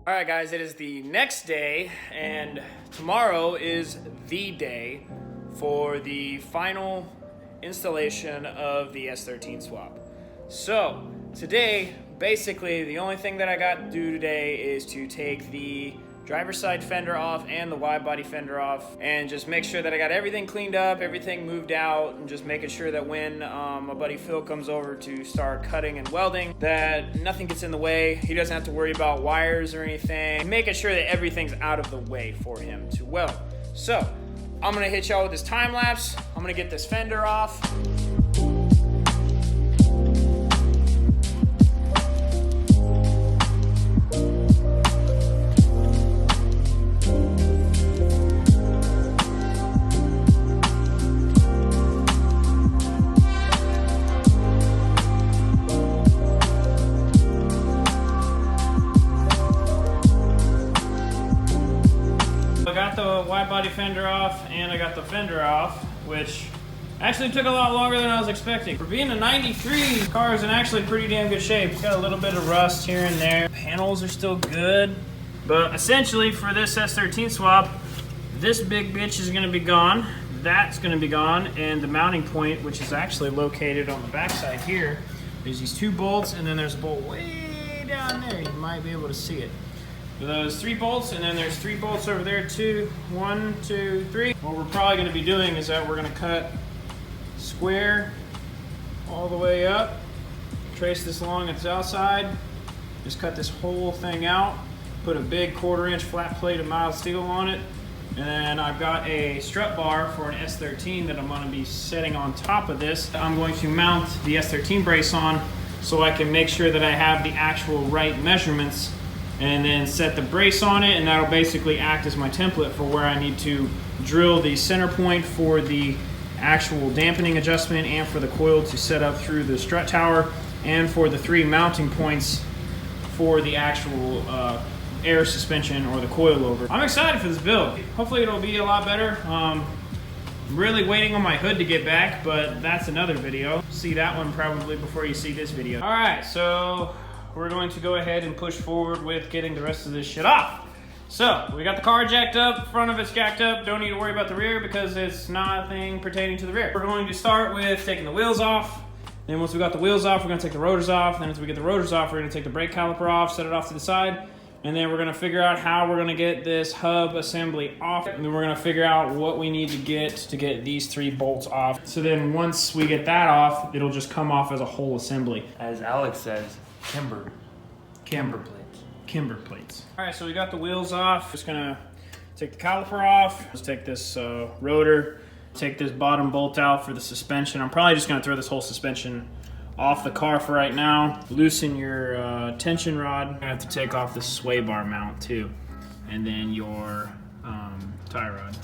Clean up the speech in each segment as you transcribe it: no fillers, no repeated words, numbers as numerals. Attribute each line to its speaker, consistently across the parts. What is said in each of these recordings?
Speaker 1: All right, guys, it is the next day, and tomorrow is the day for the final installation of the S13 swap. So today, basically, the only thing that I got to do today is to take the driver's side fender off and the wide body fender off and just make sure that I got everything cleaned up, everything moved out, and just making sure that when my buddy Phil comes over to start cutting and welding, that nothing gets in the way. He doesn't have to worry about wires or anything, making sure that everything's out of the way for him to weld. So I'm gonna hit y'all with this time lapse. I'm gonna get this fender off. I got the wide body fender off and I got the fender off, which actually took a lot longer than I was expecting. For being a 93, the car is in actually pretty damn good shape. It's got a little bit of rust here and there. Panels are still good. But essentially for this S13 swap, this big bitch is gonna be gone. That's gonna be gone. And the mounting point, which is actually located on the backside here, there's these two bolts and then there's a bolt way down there. You might be able to see it. Those 3 bolts, and then there's 3 bolts over there too. 1, 2, 3. What we're probably going to be doing is that we're going to cut square all the way up, trace this along its outside, just cut this whole thing out, put a big 1/4 inch flat plate of mild steel on it, and then I've got a strut bar for an S13 that I'm going to be setting on top of this. I'm going to mount the S13 brace on so I can make sure that I have the actual right measurements, and then set the brace on it, and that'll basically act as my template for where I need to drill the center point for the actual dampening adjustment and for the coil to set up through the strut tower, and for the 3 mounting points for the actual air suspension or the coilover. I'm excited for this build. Hopefully it'll be a lot better. I'm really waiting on my hood to get back, but that's another video. See that one probably before you see this video. All right, so we're going to go ahead and push forward with getting the rest of this shit off. So we got the car jacked up, front of it's jacked up. Don't need to worry about the rear because it's nothing pertaining to the rear. We're going to start with taking the wheels off. Then once we got the wheels off, we're gonna take the rotors off. Then once we get the rotors off, we're gonna take the brake caliper off, set it off to the side. And then we're gonna figure out how we're gonna get this hub assembly off. And then we're gonna figure out what we need to get these 3 bolts off. So then once we get that off, it'll just come off as a whole assembly.
Speaker 2: As Alex says, Kimber plates.
Speaker 1: All right, so we got the wheels off. Just gonna take the caliper off. Let's take this rotor, take this bottom bolt out for the suspension. I'm probably just gonna throw this whole suspension off the car for right now. Loosen your tension rod. I'm gonna have to take off the sway bar mount too. And then your tie rod.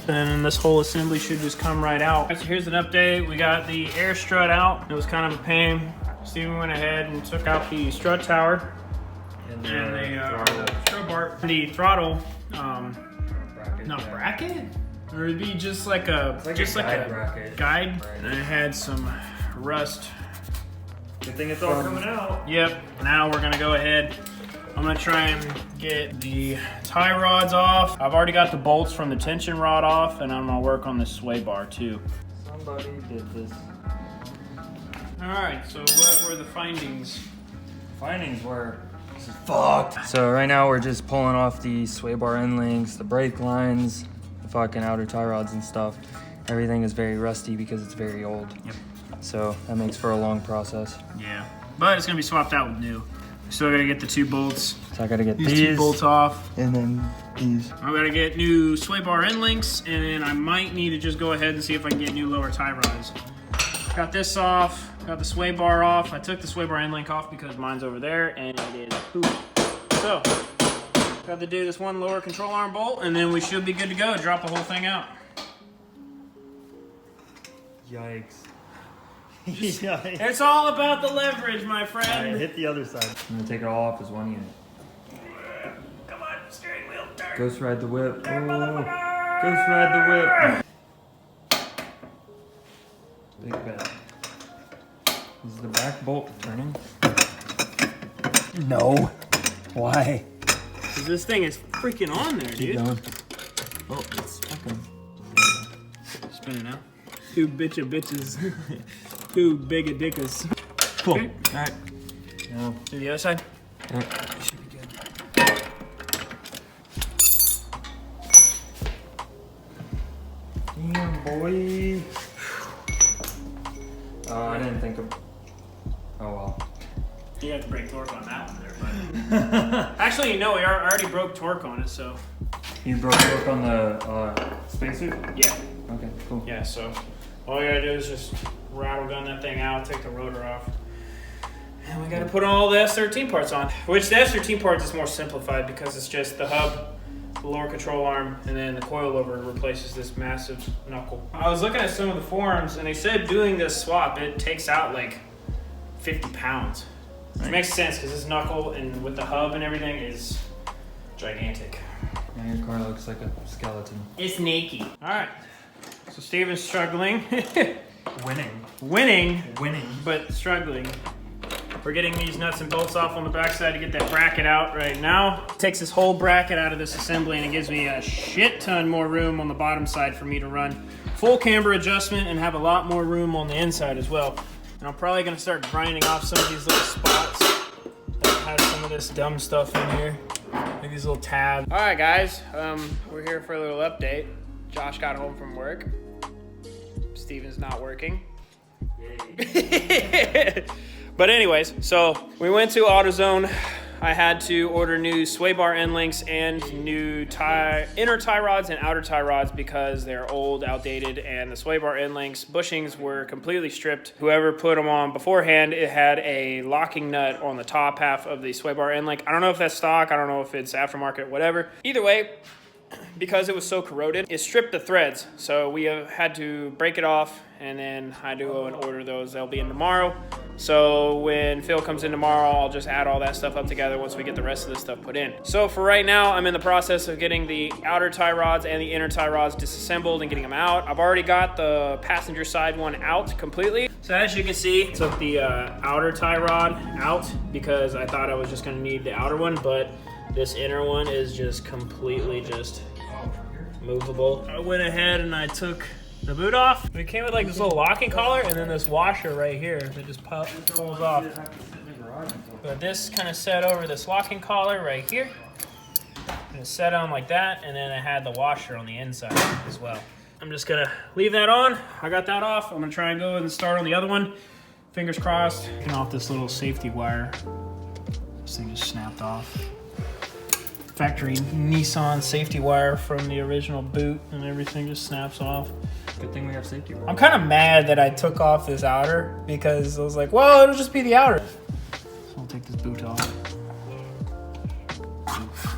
Speaker 1: And then this whole assembly should just come right out. So here's an update. We got the air strut out. It was kind of a pain. Steven went ahead and took out the strut tower and the strut bar. The throttle, bracket? Or it'd be just like a guide. And it had some rust.
Speaker 2: Good thing it's all coming out.
Speaker 1: Yep. Now we're gonna go ahead. I'm gonna try and get the tie rods off. I've already got the bolts from the tension rod off, and I'm gonna work on the sway bar too.
Speaker 2: Somebody did this.
Speaker 1: All right, so what were the findings?
Speaker 2: Findings were, this is fucked. So right now we're just pulling off the sway bar end links, the brake lines, the fucking outer tie rods and stuff. Everything is very rusty because it's very old.
Speaker 1: Yep.
Speaker 2: So that makes for a long process.
Speaker 1: Yeah, but it's gonna be swapped out with new. Still gotta get the 2 bolts.
Speaker 2: So I gotta get
Speaker 1: these 2 bolts off.
Speaker 2: And then these.
Speaker 1: I gotta get new sway bar end links, and then I might need to just go ahead and see if I can get new lower tie rods. Got this off, got the sway bar off. I took the sway bar end link off because mine's over there and it is poop. So, got to do this 1 lower control arm bolt, and then we should be good to go. Drop the whole thing out.
Speaker 2: Yikes.
Speaker 1: Yikes. It's all about the leverage, my friend.
Speaker 2: All right, hit the other side. I'm gonna take it all off as 1 unit.
Speaker 1: Come on, steering wheel, turn.
Speaker 2: Ghost ride the whip.
Speaker 1: Turn, motherfucker.
Speaker 2: Ghost ride the whip. Big bet. Is the back bolt turning?
Speaker 3: No.
Speaker 2: Why?
Speaker 1: Because this thing is freaking on there, dude.
Speaker 2: Keep going. Oh, it's fucking
Speaker 1: spinning now. Two bitches. Two big dickas.
Speaker 2: cool.
Speaker 1: Okay.
Speaker 2: All right. Now
Speaker 1: to the other side.
Speaker 2: you should be good. Damn, boy. Oh, I didn't think of. Oh well.
Speaker 1: You have to break torque on that one there, but actually, no, we already broke torque on it, so.
Speaker 2: You broke torque on the spacer?
Speaker 1: Yeah.
Speaker 2: Okay, cool.
Speaker 1: Yeah, so all you gotta do is just rattle gun that thing out, take the rotor off. And we gotta put all the S13 parts on, which the S13 parts is more simplified because it's just the hub, the lower control arm, and then the coilover replaces this massive knuckle. I was looking at some of the forums and they said doing this swap, it takes out like 50 pounds. Which makes sense because this knuckle and with the hub and everything is gigantic.
Speaker 2: Now your car looks like a skeleton.
Speaker 1: It's naked. All right, so Steven's struggling.
Speaker 2: Winning,
Speaker 1: but struggling. We're getting these nuts and bolts off on the backside to get that bracket out right now. It takes this whole bracket out of this assembly and it gives me a shit ton more room on the bottom side for me to run full camber adjustment and have a lot more room on the inside as well. And I'm probably gonna start grinding off some of these little spots that have some of this dumb stuff in here. Like these little tabs. All right, guys, we're here for a little update. Josh got home from work. Steven's not working. Yay. But anyways, so we went to AutoZone. I had to order new sway bar end links and new inner tie rods and outer tie rods because they're old, outdated, and the sway bar end links bushings were completely stripped. Whoever put them on beforehand, it had a locking nut on the top half of the sway bar end link. I don't know if that's stock, I don't know if it's aftermarket, whatever. Either way, because it was so corroded, it stripped the threads. So we had to break it off and then I had to go and order those. They'll be in tomorrow. So when Phil comes in tomorrow, I'll just add all that stuff up together once we get the rest of this stuff put in. So for right now, I'm in the process of getting the outer tie rods and the inner tie rods disassembled and getting them out. I've already got the passenger side one out completely. So as you can see, I took the outer tie rod out because I thought I was just gonna need the outer one, but this inner one is just completely just movable. I went ahead and I took the boot off. It came with like this little locking collar and then this washer right here that just pulls off. But this kind of set over this locking collar right here. And it's set on like that, and then I had the washer on the inside as well. I'm just gonna leave that on. I got that off. I'm gonna try and go and start on the other one. Fingers crossed. Getting off this little safety wire. This thing just snapped off. Factory Nissan safety wire from the original boot, and everything just snaps off.
Speaker 2: Good thing we have safety wire.
Speaker 1: I'm kind of mad that I took off this outer because I was like, well, it'll just be the outer. So I'll take this boot off. Oof.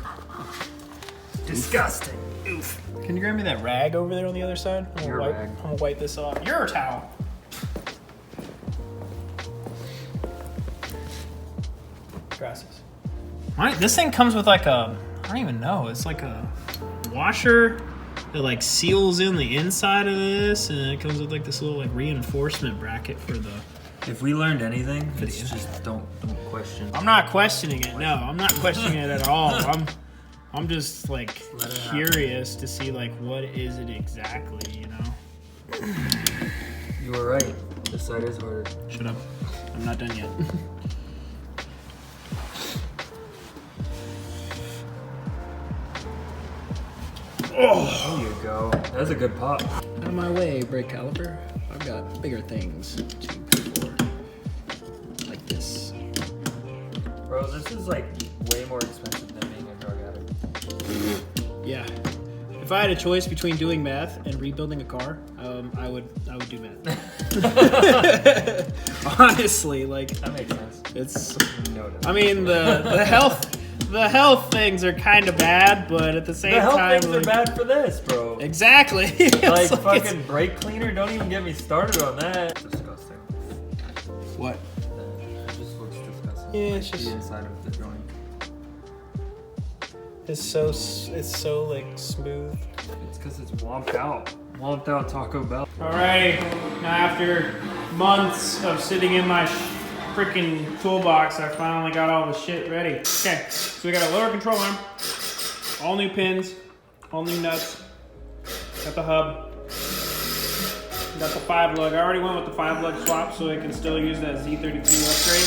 Speaker 1: Disgusting. Oof. Can you grab me that rag over there on the other side? I'm gonna wipe this off. Your towel. Gracias. This thing comes with like a, I don't even know, it's like a washer that like seals in the inside of this, and it comes with like this little like reinforcement bracket for the.
Speaker 2: If we learned anything, it's just don't question.
Speaker 1: I'm not questioning it. No, I'm not questioning it at all. I'm just like curious to see like what is it exactly, you know.
Speaker 2: You were right. This side is harder.
Speaker 1: Shut up. I'm not done yet.
Speaker 2: Oh, there you go. That was a good pop.
Speaker 1: Out of my way, brake caliper. I've got bigger things to pay for. Like this.
Speaker 2: Bro, this is like way more expensive than being a drug addict.
Speaker 1: Yeah. If I had a choice between doing meth and rebuilding a car, I would do meth. Honestly, like
Speaker 2: that makes sense.
Speaker 1: It's.
Speaker 2: No,
Speaker 1: I mean the health things are kind of bad, but at the same time,
Speaker 2: the health things are bad for this, bro.
Speaker 1: Exactly.
Speaker 2: Like fucking brake cleaner. Don't even get me started on that. Disgusting.
Speaker 1: What?
Speaker 2: It just looks disgusting.
Speaker 1: Yeah,
Speaker 2: like
Speaker 1: it's just
Speaker 2: the inside of the joint.
Speaker 1: It's so like smooth.
Speaker 2: It's because it's womped out. Womped out Taco Bell.
Speaker 1: Alright, now after months of sitting in my freaking toolbox, I finally got all the shit ready. Okay, so we got a lower control arm, all new pins, all new nuts, got the hub, got the 5-lug. I already went with the 5-lug swap so I can still use that Z32 upgrade.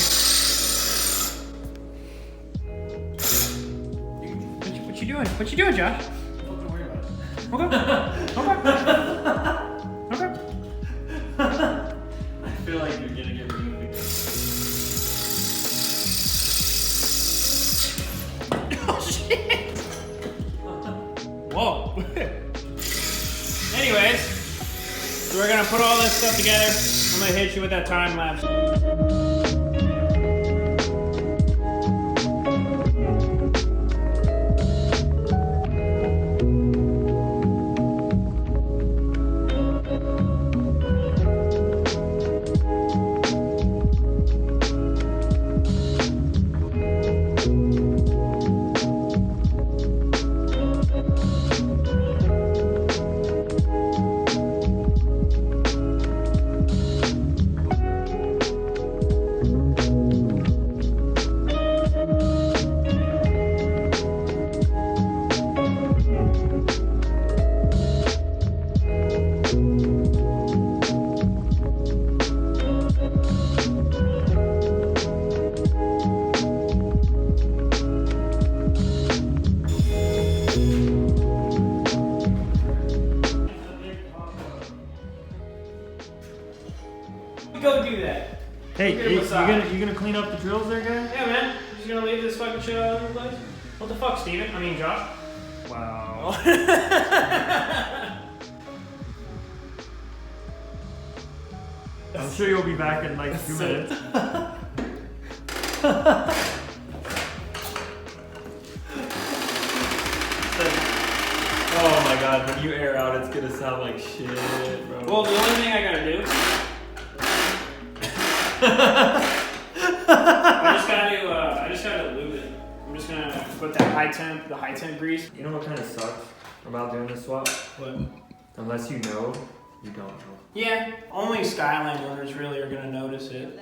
Speaker 1: What you doing? What you doing, Josh?
Speaker 3: Don't worry about it.
Speaker 1: Okay.
Speaker 3: I feel like you're gonna get removed.
Speaker 1: Oh shit! Whoa. Anyways, so we're gonna put all this stuff together. I'm gonna hit you with that time lapse. Go do that.
Speaker 2: Hey,
Speaker 1: Give it a
Speaker 2: you
Speaker 1: massage.
Speaker 2: gonna clean up the drills there, guy?
Speaker 1: Yeah, man. You just gonna leave this fucking shit all over the place? What the fuck, Steven? I mean, Josh.
Speaker 2: Wow. I'm sure you'll be back in like 2 minutes.
Speaker 3: Oh my god, when you air out, it's gonna sound like shit, bro.
Speaker 1: Well, the only thing I gotta do, I just gotta lube it. I'm just gonna put that the high temp grease.
Speaker 2: You know what kind of sucks about doing this swap?
Speaker 1: What?
Speaker 2: Unless you know, you don't know.
Speaker 1: Yeah, only Skyline owners really are gonna notice it.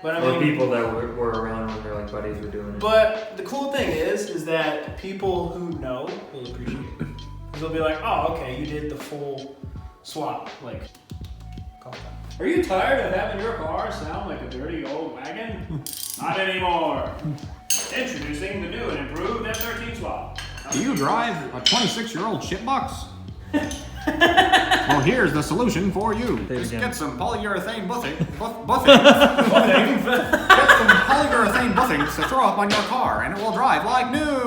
Speaker 1: But I
Speaker 2: Or
Speaker 1: mean,
Speaker 2: people that were around when their like buddies were doing it.
Speaker 1: but the cool thing is that people who know will appreciate it. They'll be like, oh, okay, you did the full swap. Like, call that. Are you tired of having your car sound like a dirty old wagon? Not anymore. Introducing the new and improved S13 swap.
Speaker 4: Do you drive a 26-year-old shitbox? Well, here's the solution for you. Just get some polyurethane buffing. Get some polyurethane buffings to throw up on your car, and it will drive like new.